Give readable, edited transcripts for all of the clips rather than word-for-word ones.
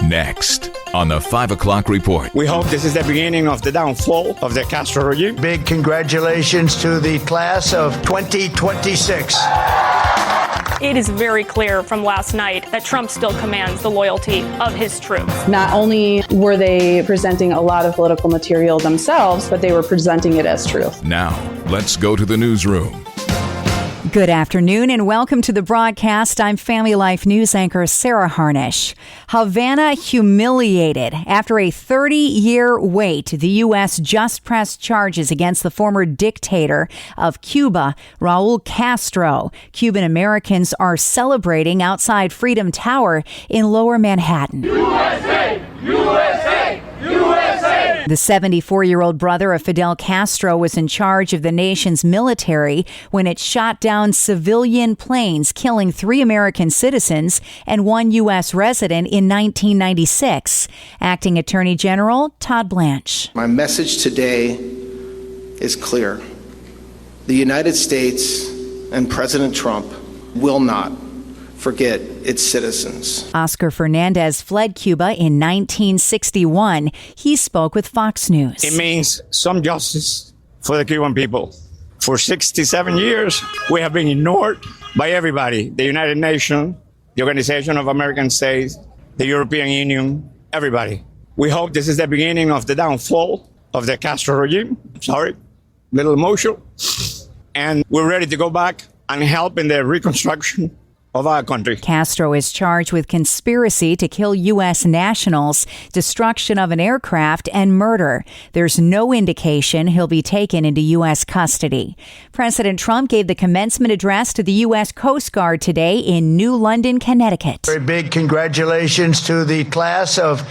Next on the 5 o'clock report. We hope this is the beginning of the downfall of the Castro regime. Big congratulations to the class of 2026. It is very clear from last night that Trump still commands the loyalty of his troops. Not only were they presenting a lot of political material themselves, but they were presenting it as truth. Now, let's go to the newsroom. Good afternoon and welcome to the broadcast. I'm Family Life News anchor Sarah Harnish. Havana humiliated. After a 30-year wait, the U.S. just pressed charges against the former dictator of Cuba, Raul Castro. Cuban Americans are celebrating outside Freedom Tower in Lower Manhattan. USA! USA! USA! The 74-year-old brother of Fidel Castro was in charge of the nation's military when it shot down civilian planes, killing 3 American citizens and 1 U.S. resident in 1996. Acting Attorney General Todd Blanche. My message today is clear. The United States and President Trump will not forget its citizens. Oscar Fernandez fled Cuba in 1961. He spoke with Fox News. It means some justice for the Cuban people. For 67 years, we have been ignored by everybody. The United Nations, the Organization of American States, the European Union, everybody. We hope this is the beginning of the downfall of the Castro regime. Sorry, little emotional. And we're ready to go back and help in the reconstruction of our country. Castro is charged with conspiracy to kill U.S. nationals, destruction of an aircraft, and murder. There's no indication he'll be taken into U.S. custody. President Trump gave the commencement address to the U.S. Coast Guard today in New London, Connecticut. Very big congratulations to the class of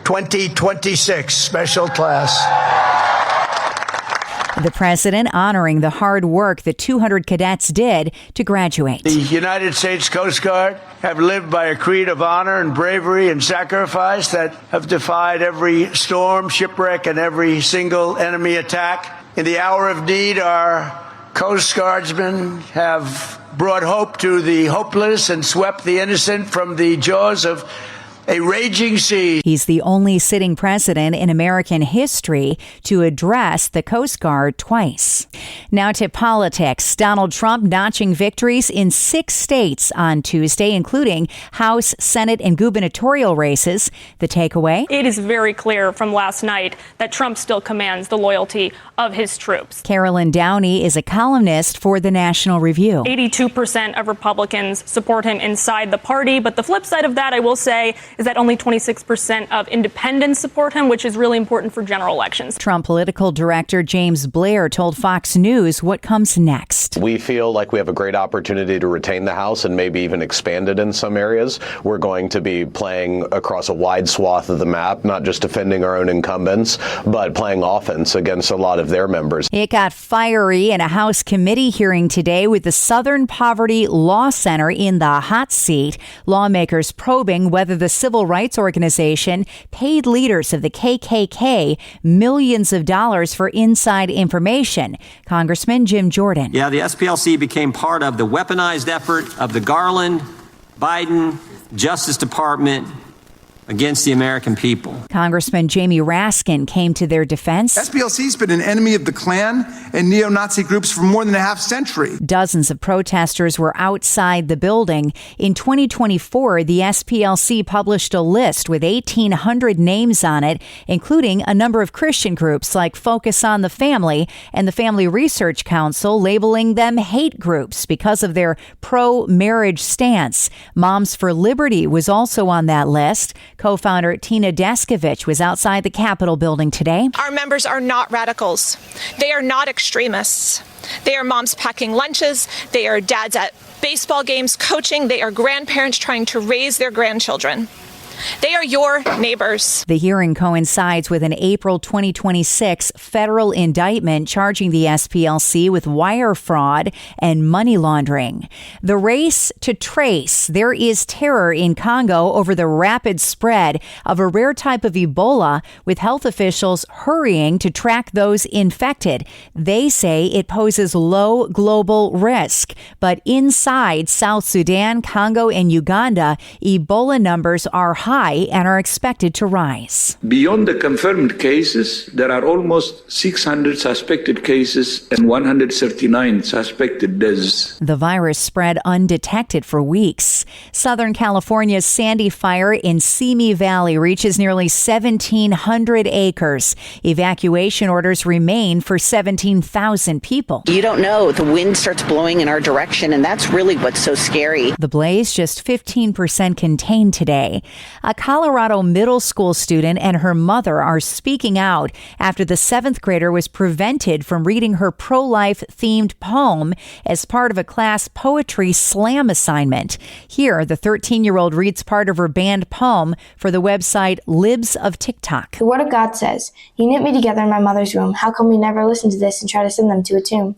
2026, special class. The president honoring the hard work the 200 cadets did to graduate. The United States Coast Guard have lived by a creed of honor and bravery and sacrifice that have defied every storm, shipwreck, and every single enemy attack. In the hour of need, our Coast Guardsmen have brought hope to the hopeless and swept the innocent from the jaws of a raging sea. He's the only sitting president in American history to address the Coast Guard twice. Now to politics. Donald Trump notching victories in 6 states on Tuesday, including House, Senate, and gubernatorial races. The takeaway? It is very clear from last night that Trump still commands the loyalty of his troops. Carolyn Downey is a columnist for the National Review. 82% of Republicans support him inside the party, but the flip side of that, I will say, is that only 26% of independents support him, which is really important for general elections. Trump political director James Blair told Fox News what comes next. We feel like we have a great opportunity to retain the House and maybe even expand it in some areas. We're going to be playing across a wide swath of the map, not just defending our own incumbents, but playing offense against a lot of their members. It got fiery in a House committee hearing today with the Southern Poverty Law Center in the hot seat. Lawmakers probing whether the civil rights organization paid leaders of the KKK millions of dollars for inside information. Congressman Jim Jordan. Yeah, the SPLC became part of the weaponized effort of the Garland, Biden, Justice Department against the American people. Congressman Jamie Raskin came to their defense. SPLC's been an enemy of the Klan and neo-Nazi groups for more than a half century. Dozens of protesters were outside the building. In 2024, the SPLC published a list with 1,800 names on it, including a number of Christian groups like Focus on the Family and the Family Research Council, labeling them hate groups because of their pro-marriage stance. Moms for Liberty was also on that list. Co-founder Tina Deskovich was outside the Capitol building today. Our members are not radicals. They are not extremists. They are moms packing lunches. They are dads at baseball games coaching. They are grandparents trying to raise their grandchildren. They are your neighbors. The hearing coincides with an April 2026 federal indictment charging the SPLC with wire fraud and money laundering. The race to trace. There is terror in Congo over the rapid spread of a rare type of Ebola, with health officials hurrying to track those infected. They say it poses low global risk. But inside South Sudan, Congo, and Uganda, Ebola numbers are high and are expected to rise. Beyond the confirmed cases, there are almost 600 suspected cases and 139 suspected deaths. The virus spread undetected for weeks. Southern California's Sandy Fire in Simi Valley reaches nearly 1,700 acres. Evacuation orders remain for 17,000 people. You don't know. The wind starts blowing in our direction, and that's really what's so scary. The blaze just 15% contained today. A Colorado middle school student and her mother are speaking out after the 7th grader was prevented from reading her pro-life themed poem as part of a class poetry slam assignment. Here, the 13-year-old reads part of her banned poem for the website Libs of TikTok. The Word of God says, "You knit me together in my mother's womb. How come we never listen to this and try to send them to a tomb?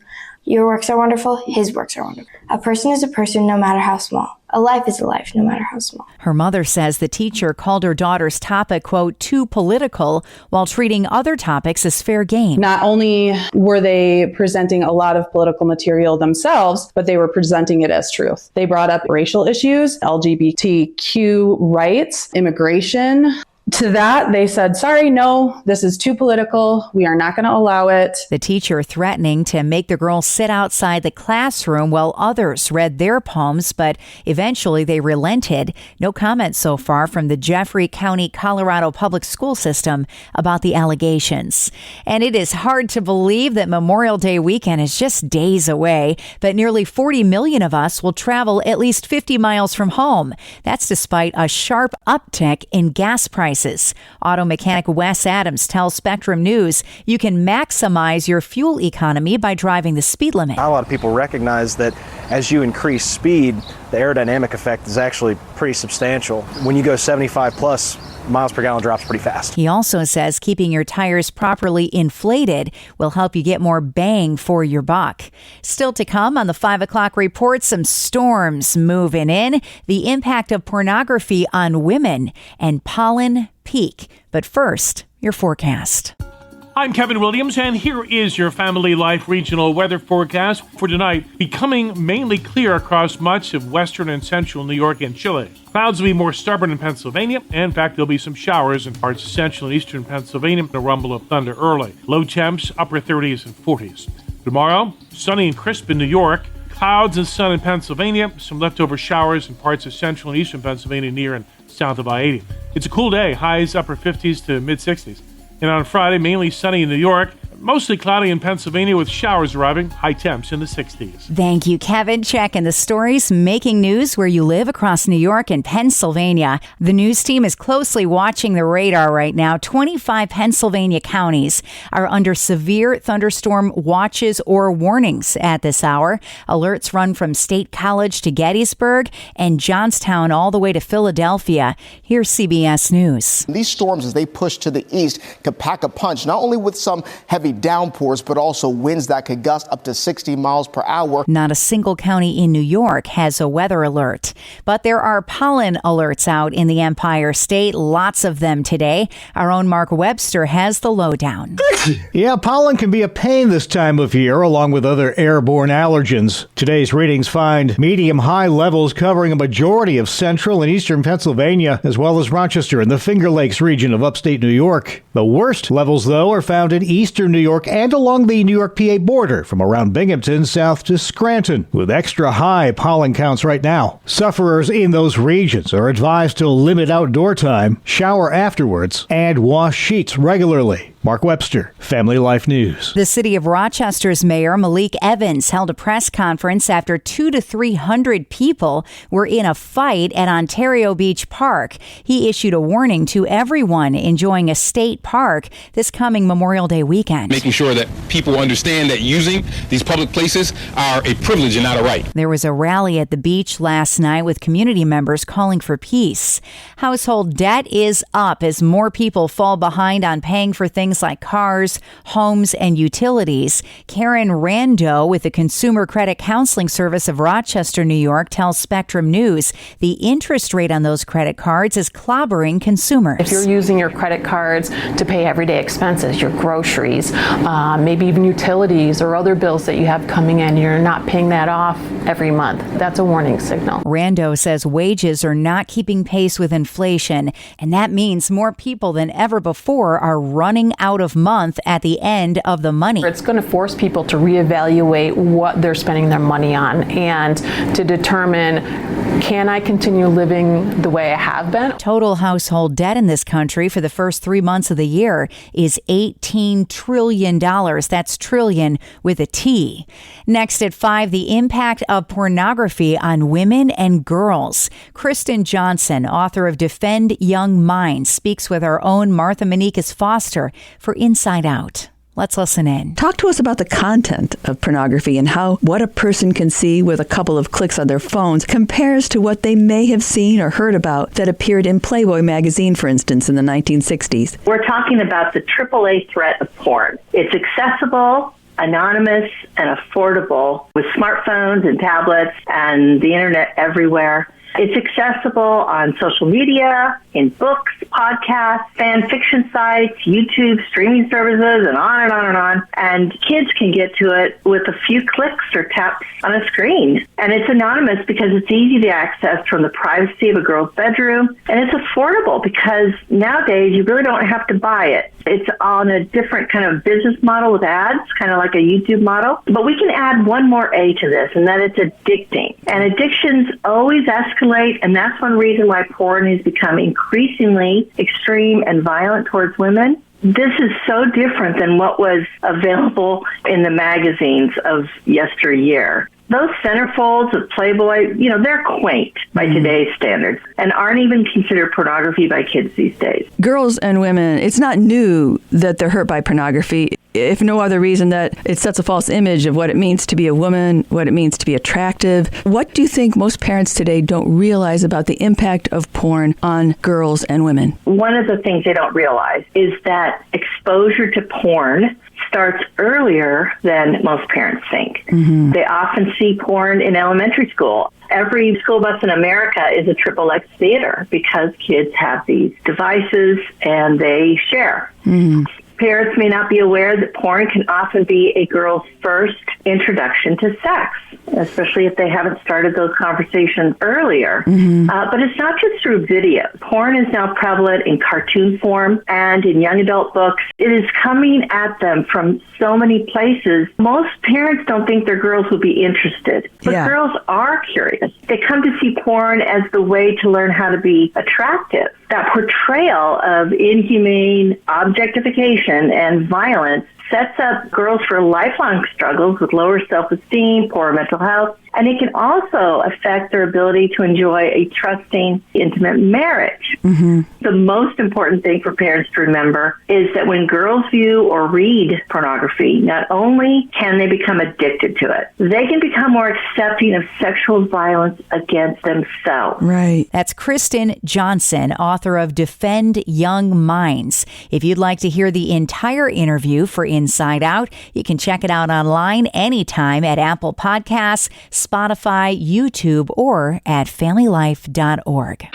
Your works are wonderful, his works are wonderful. A person is a person no matter how small. A life is a life no matter how small." Her mother says the teacher called her daughter's topic, quote, too political, while treating other topics as fair game. Not only were they presenting a lot of political material themselves, but they were presenting it as truth. They brought up racial issues, LGBTQ rights, immigration. To that, they said, sorry, no, this is too political. We are not going to allow it. The teacher threatening to make the girls sit outside the classroom while others read their poems, but eventually they relented. No comment so far from the Jeffrey County, Colorado public school system about the allegations. And it is hard to believe that Memorial Day weekend is just days away, but nearly 40 million of us will travel at least 50 miles from home. That's despite a sharp uptick in gas prices. Auto mechanic Wes Adams tells Spectrum News you can maximize your fuel economy by driving the speed limit. Not a lot of people recognize that as you increase speed, the aerodynamic effect is actually pretty substantial. When you go 75 plus, miles per gallon drops pretty fast. He also says keeping your tires properly inflated will help you get more bang for your buck. Still to come on the 5 o'clock report, some storms moving in, the impact of pornography on women, and pollen peak. But first, your forecast. I'm Kevin Williams, and here is your Family Life regional weather forecast for tonight, becoming mainly clear across much of western and central New York and Chile. Clouds will be more stubborn in Pennsylvania. In fact, there'll be some showers in parts of central and eastern Pennsylvania and a rumble of thunder early. Low temps, upper 30s and 40s. Tomorrow, sunny and crisp in New York. Clouds and sun in Pennsylvania. Some leftover showers in parts of central and eastern Pennsylvania near and south of I-80. It's a cool day. Highs upper 50s to mid-60s. And on Friday, mainly sunny in New York, mostly cloudy in Pennsylvania with showers arriving, high temps in the 60s. Thank you, Kevin. Checking the stories making news where you live across New York and Pennsylvania. The news team is closely watching the radar right now. 25 Pennsylvania counties are under severe thunderstorm watches or warnings at this hour. Alerts run from State College to Gettysburg and Johnstown all the way to Philadelphia. Here's CBS News. These storms, as they push to the east, could pack a punch, not only with some heavy downpours, but also winds that could gust up to 60 miles per hour. Not a single county in New York has a weather alert, but there are pollen alerts out in the Empire State. Lots of them today. Our own Mark Webster has the lowdown. Yeah, pollen can be a pain this time of year, along with other airborne allergens. Today's readings find medium-high levels covering a majority of central and eastern Pennsylvania, as well as Rochester and the Finger Lakes region of upstate New York. The worst levels, though, are found in eastern New York and along the New York-PA border from around Binghamton south to Scranton, with extra high pollen counts right now. Sufferers in those regions are advised to limit outdoor time, shower afterwards, and wash sheets regularly. Mark Webster, Family Life News. The city of Rochester's mayor, Malik Evans, held a press conference after 200 to 300 people were in a fight at Ontario Beach Park. He issued a warning to everyone enjoying a state park this coming Memorial Day weekend. Making sure that people understand that using these public places are a privilege and not a right. There was a rally at the beach last night with community members calling for peace. Household debt is up as more people fall behind on paying for things things like cars, homes, and utilities. Karen Rando with the Consumer Credit Counseling Service of Rochester, New York, tells Spectrum News the interest rate on those credit cards is clobbering consumers. If you're using your credit cards to pay everyday expenses, your groceries, maybe even utilities or other bills that you have coming in, you're not paying that off every month. That's a warning signal. Rando says wages are not keeping pace with inflation, and that means more people than ever before are running out of month at the end of the money. It's going to force people to reevaluate what they're spending their money on and to determine, can I continue living the way I have been? Total household debt in this country for the first 3 months of the year is $18 trillion. That's trillion with a T. Next at 5, the impact of pornography on women and girls. Kristen Johnson, author of Defend Young Minds, speaks with our own Martha Manikas Foster for Inside Out. Let's listen in. Talk to us about the content of pornography and how what a person can see with a couple of clicks on their phones compares to what they may have seen or heard about that appeared in Playboy magazine, for instance, in the 1960s. We're talking about the AAA threat of porn. It's accessible, anonymous, and affordable with smartphones and tablets and the internet everywhere. It's accessible on social media, in books, podcasts, fan fiction sites, YouTube, streaming services, and on and on and on. And kids can get to it with a few clicks or taps on a screen. And it's anonymous because it's easy to access from the privacy of a girl's bedroom. And it's affordable because nowadays you really don't have to buy it. It's on a different kind of business model with ads, kind of like a YouTube model. But we can add one more A to this, and that it's addicting. And addictions always escalate, and that's one reason why porn has become increasingly extreme and violent towards women. This is so different than what was available in the magazines of yesteryear. Those centerfolds of Playboy, they're quaint by today's standards and aren't even considered pornography by kids these days. Girls and women, it's not new that they're hurt by pornography, if no other reason that it sets a false image of what it means to be a woman, what it means to be attractive. What do you think most parents today don't realize about the impact of porn on girls and women? One of the things they don't realize is that exposure to porn starts earlier than most parents think. Mm-hmm. They often see porn in elementary school. Every school bus in America is a XXX theater because kids have these devices and they share. Mm-hmm. Parents may not be aware that porn can often be a girl's first introduction to sex, especially if they haven't started those conversations earlier. Mm-hmm. But it's not just through video. Porn is now prevalent in cartoon form and in young adult books. It is coming at them from so many places. Most parents don't think their girls will be interested, but girls are curious. They come to see porn as the way to learn how to be attractive. That portrayal of inhumane objectification and violence sets up girls for lifelong struggles with lower self-esteem, poor mental health, and it can also affect their ability to enjoy a trusting, intimate marriage. Mm-hmm. The most important thing for parents to remember is that when girls view or read pornography, not only can they become addicted to it, they can become more accepting of sexual violence against themselves. Right. That's Kristen Johnson, author of Defend Young Minds. If you'd like to hear the entire interview for Inside Out, you can check it out online anytime at Apple Podcasts, Spotify, YouTube, or at familylife.org.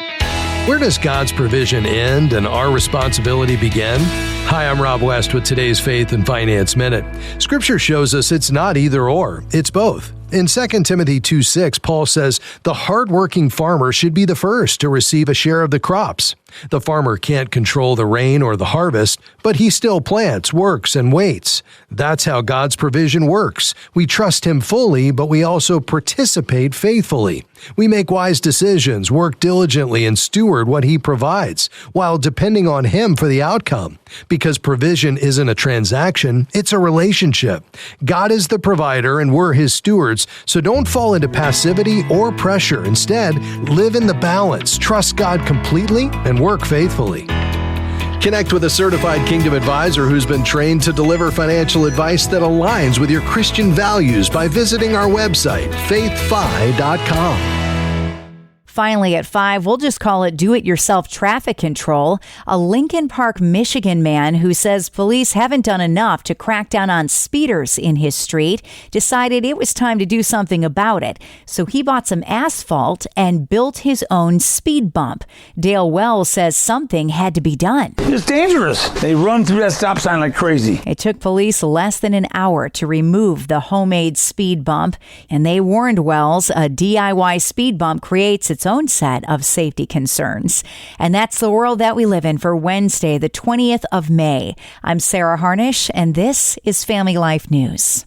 Where does God's provision end and our responsibility begin? Hi, I'm Rob West with today's Faith and Finance Minute. Scripture shows us it's not either or, it's both. In 2 Timothy 2:6, Paul says, the hardworking farmer should be the first to receive a share of the crops. The farmer can't control the rain or the harvest, but he still plants, works, and waits. That's how God's provision works. We trust Him fully, but we also participate faithfully. We make wise decisions, work diligently, and steward what He provides, while depending on Him for the outcome. Because provision isn't a transaction, it's a relationship. God is the provider, and we're His stewards, so don't fall into passivity or pressure. Instead, live in the balance, trust God completely, and work faithfully. Connect with a certified Kingdom advisor who's been trained to deliver financial advice that aligns with your Christian values by visiting our website, faithfi.com. Finally, at 5, we'll just call it do-it-yourself traffic control. A Lincoln Park, Michigan man who says police haven't done enough to crack down on speeders in his street decided it was time to do something about it. So he bought some asphalt and built his own speed bump. Dale Wells says something had to be done. It's dangerous. They run through that stop sign like crazy. It took police less than an hour to remove the homemade speed bump, and they warned Wells a DIY speed bump creates its own set of safety concerns. And that's the world that we live in for Wednesday, the 20th of May. I'm Sarah Harnish, and this is Family Life News.